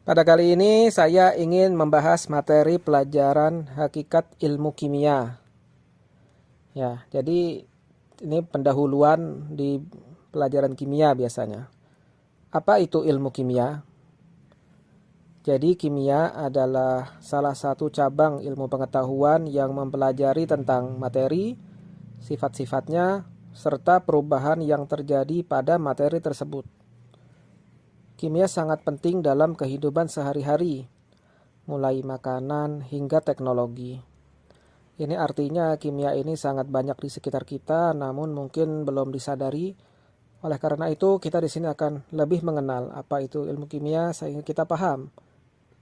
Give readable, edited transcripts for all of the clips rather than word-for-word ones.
Pada kali ini saya ingin membahas materi pelajaran hakikat ilmu kimia. Ya, jadi ini pendahuluan di pelajaran kimia biasanya. Apa itu ilmu kimia? Jadi kimia adalah salah satu cabang ilmu pengetahuan yang mempelajari tentang materi, sifat-sifatnya, serta perubahan yang terjadi pada materi tersebut. Kimia sangat penting dalam kehidupan sehari-hari, mulai makanan hingga teknologi. Ini artinya kimia ini sangat banyak di sekitar kita, namun mungkin belum disadari. Oleh karena itu, kita di sini akan lebih mengenal apa itu ilmu kimia sehingga kita paham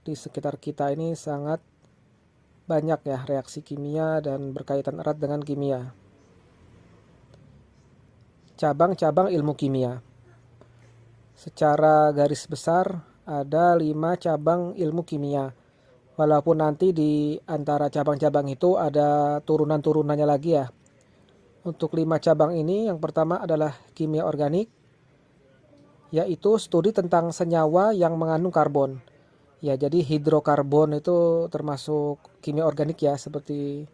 di sekitar kita ini sangat banyak ya reaksi kimia dan berkaitan erat dengan kimia. Cabang-cabang ilmu kimia. Secara garis besar ada 5 cabang ilmu kimia. Walaupun nanti di antara cabang-cabang itu ada turunan-turunannya lagi ya. Untuk 5 cabang ini yang pertama adalah kimia organik, yaitu studi tentang senyawa yang mengandung karbon. Ya, jadi hidrokarbon itu termasuk kimia organik ya, seperti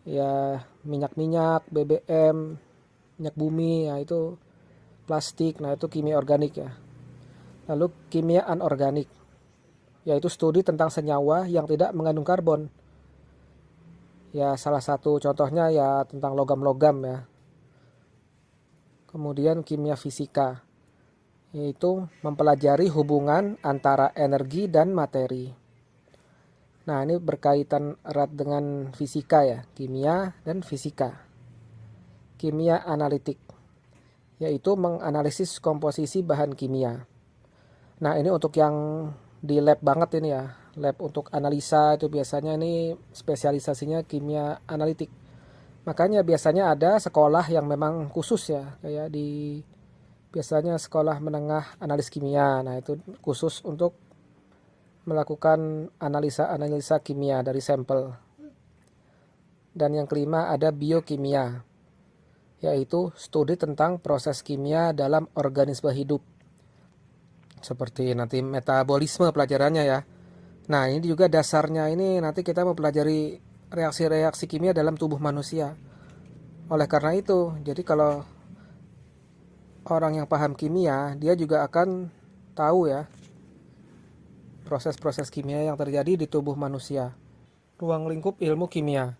ya minyak-minyak, BBM, minyak bumi, ya itu plastik, nah itu kimia organik ya. Lalu kimia anorganik, yaitu studi tentang senyawa yang tidak mengandung karbon. Ya salah satu contohnya ya tentang logam-logam ya. Kemudian kimia fisika, yaitu mempelajari hubungan antara energi dan materi. Nah ini berkaitan erat dengan fisika ya, kimia dan fisika. Kimia analitik, yaitu menganalisis komposisi bahan kimia. Nah ini untuk yang di lab banget ini ya, lab untuk analisa itu biasanya ini spesialisasinya kimia analitik. Makanya biasanya ada sekolah yang memang khusus ya, kayak di biasanya sekolah menengah analis kimia. Nah, itu khusus untuk melakukan analisa-analisa kimia dari sampel. Dan yang kelima ada biokimia, yaitu studi tentang proses kimia dalam organisme hidup. Seperti nanti metabolisme pelajarannya ya. Nah, ini juga dasarnya ini nanti kita mempelajari reaksi-reaksi kimia dalam tubuh manusia. Oleh karena itu, jadi kalau orang yang paham kimia, dia juga akan tahu ya proses-proses kimia yang terjadi di tubuh manusia. Ruang lingkup ilmu kimia.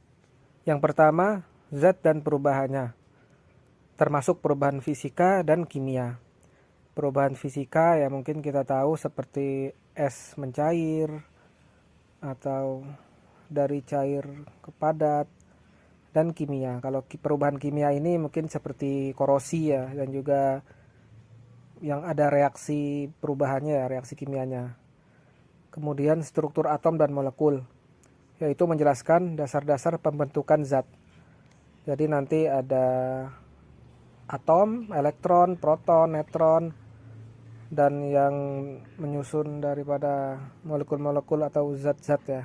Yang pertama, zat dan perubahannya, termasuk perubahan fisika dan kimia. Perubahan fisika ya mungkin kita tahu seperti es mencair atau dari cair ke padat, dan kimia. Kalau perubahan kimia ini mungkin seperti korosi ya, dan juga yang ada reaksi perubahannya ya, reaksi kimianya. Kemudian struktur atom dan molekul, yaitu menjelaskan dasar-dasar pembentukan zat. Jadi nanti ada atom, elektron, proton, neutron, dan yang menyusun daripada molekul-molekul atau zat-zat ya.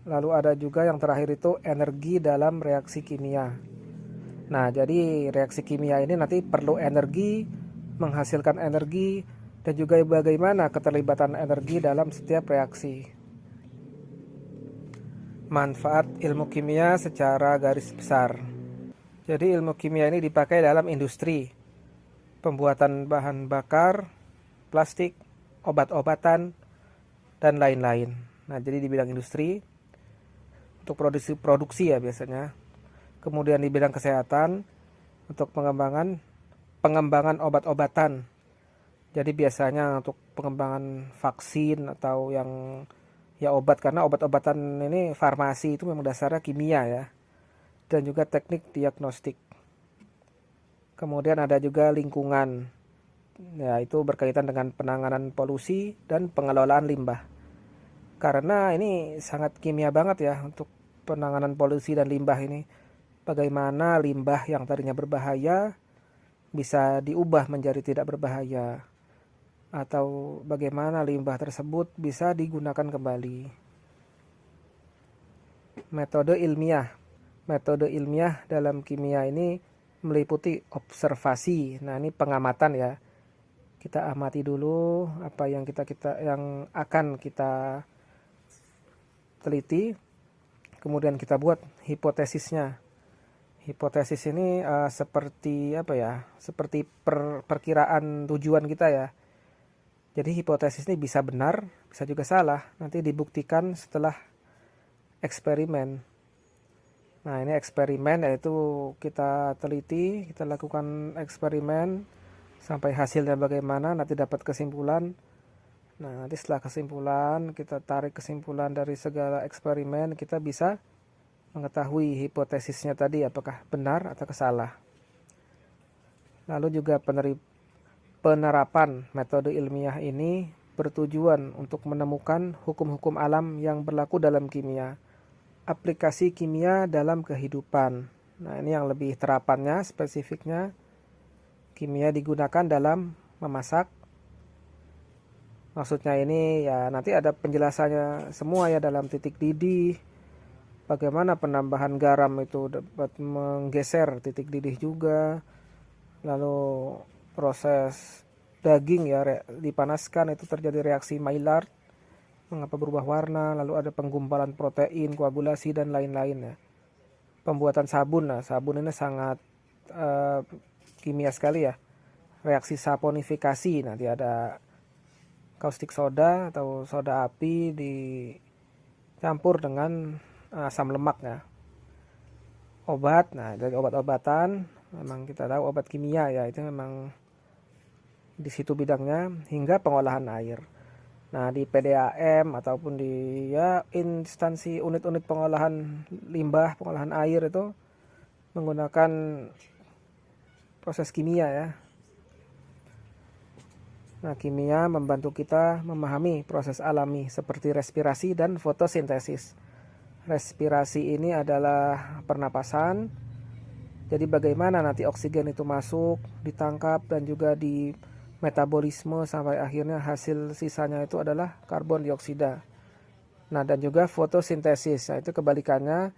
Lalu ada juga yang terakhir itu energi dalam reaksi kimia. Nah, jadi reaksi kimia ini nanti perlu energi, menghasilkan energi, dan juga bagaimana keterlibatan energi dalam setiap reaksi. Manfaat ilmu kimia secara garis besar. Jadi ilmu kimia ini dipakai dalam industri, pembuatan bahan bakar, plastik, obat-obatan, dan lain-lain. Nah, jadi di bidang industri, untuk produksi ya biasanya. Kemudian di bidang kesehatan, untuk pengembangan obat-obatan. Jadi biasanya untuk pengembangan vaksin atau yang ya obat, karena obat-obatan ini farmasi itu memang dasarnya kimia ya. Dan juga teknik diagnostik. Kemudian ada juga lingkungan. Ya, itu berkaitan dengan penanganan polusi dan pengelolaan limbah. Karena ini sangat kimia banget ya untuk penanganan polusi dan limbah ini. Bagaimana limbah yang tadinya berbahaya bisa diubah menjadi tidak berbahaya. Atau bagaimana limbah tersebut bisa digunakan kembali. Metode ilmiah. Metode ilmiah dalam kimia ini meliputi observasi. Nah, ini pengamatan ya. Kita amati dulu apa yang yang akan kita teliti, kemudian kita buat hipotesisnya. Hipotesis ini seperti apa ya? Seperti perkiraan tujuan kita ya. Jadi hipotesis ini bisa benar, bisa juga salah. Nanti dibuktikan setelah eksperimen. Nah, ini eksperimen yaitu kita teliti, kita lakukan eksperimen sampai hasilnya bagaimana, nanti dapat kesimpulan. Nah, nanti setelah kesimpulan, kita tarik kesimpulan dari segala eksperimen, kita bisa mengetahui hipotesisnya tadi apakah benar atau salah. Lalu juga penerapan metode ilmiah ini bertujuan untuk menemukan hukum-hukum alam yang berlaku dalam kimia. Aplikasi kimia dalam kehidupan. Nah, ini yang lebih terapannya, spesifiknya. Kimia digunakan dalam memasak. Maksudnya ini ya nanti ada penjelasannya semua ya dalam titik didih. Bagaimana penambahan garam itu dapat menggeser titik didih juga. Lalu proses daging ya dipanaskan itu terjadi reaksi Maillard. Mengapa berubah warna. Lalu ada penggumpalan protein, koagulasi dan lain-lain ya. Pembuatan sabun. Nah, sabun ini sangat kimia sekali ya. Reaksi saponifikasi, nanti ada kaustik soda atau soda api dicampur dengan asam lemak ya. Obat, nah dari obat-obatan memang kita tahu obat kimia ya, itu memang di situ bidangnya, hingga pengolahan air. Nah, di PDAM ataupun di ya instansi unit-unit pengolahan limbah, pengolahan air itu menggunakan proses kimia ya. Nah, kimia membantu kita memahami proses alami seperti respirasi dan fotosintesis. Respirasi ini adalah pernapasan. Jadi bagaimana nanti oksigen itu masuk, ditangkap dan juga di metabolisme sampai akhirnya hasil sisanya itu adalah karbon dioksida. Nah, dan juga fotosintesis. Nah, itu kebalikannya.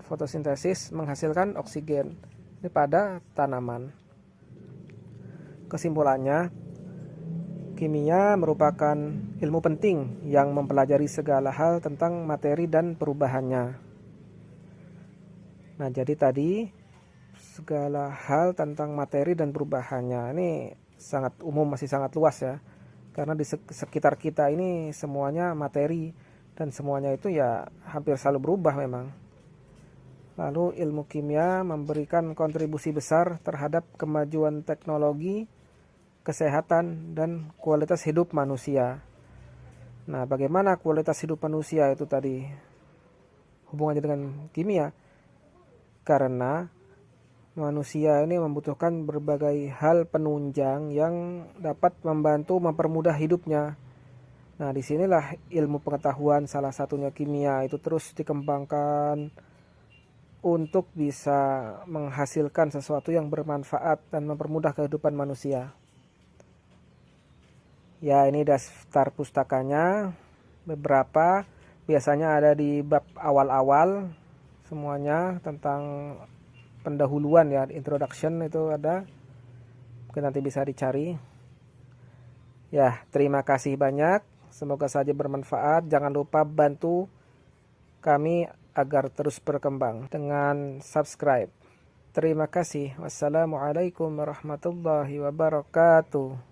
Fotosintesis menghasilkan oksigen pada tanaman. Kesimpulannya, kimia merupakan ilmu penting yang mempelajari segala hal tentang materi dan perubahannya. Nah, jadi tadi segala hal tentang materi dan perubahannya ini sangat umum, masih sangat luas ya. Karena di sekitar kita ini semuanya materi dan semuanya itu ya hampir selalu berubah memang. Lalu ilmu kimia memberikan kontribusi besar terhadap kemajuan teknologi, kesehatan, dan kualitas hidup manusia. Nah, bagaimana kualitas hidup manusia itu tadi hubungannya dengan kimia? Karena manusia ini membutuhkan berbagai hal penunjang yang dapat membantu mempermudah hidupnya. Nah, disinilah ilmu pengetahuan salah satunya kimia itu terus dikembangkan untuk bisa menghasilkan sesuatu yang bermanfaat dan mempermudah kehidupan manusia. Ya, ini daftar pustakanya, beberapa biasanya ada di bab awal-awal, semuanya tentang pendahuluan ya, introduction itu ada, mungkin nanti bisa dicari. Ya, terima kasih banyak, semoga saja bermanfaat. Jangan lupa bantu kami agar terus berkembang dengan subscribe. Terima kasih. Wassalamualaikum warahmatullahi wabarakatuh.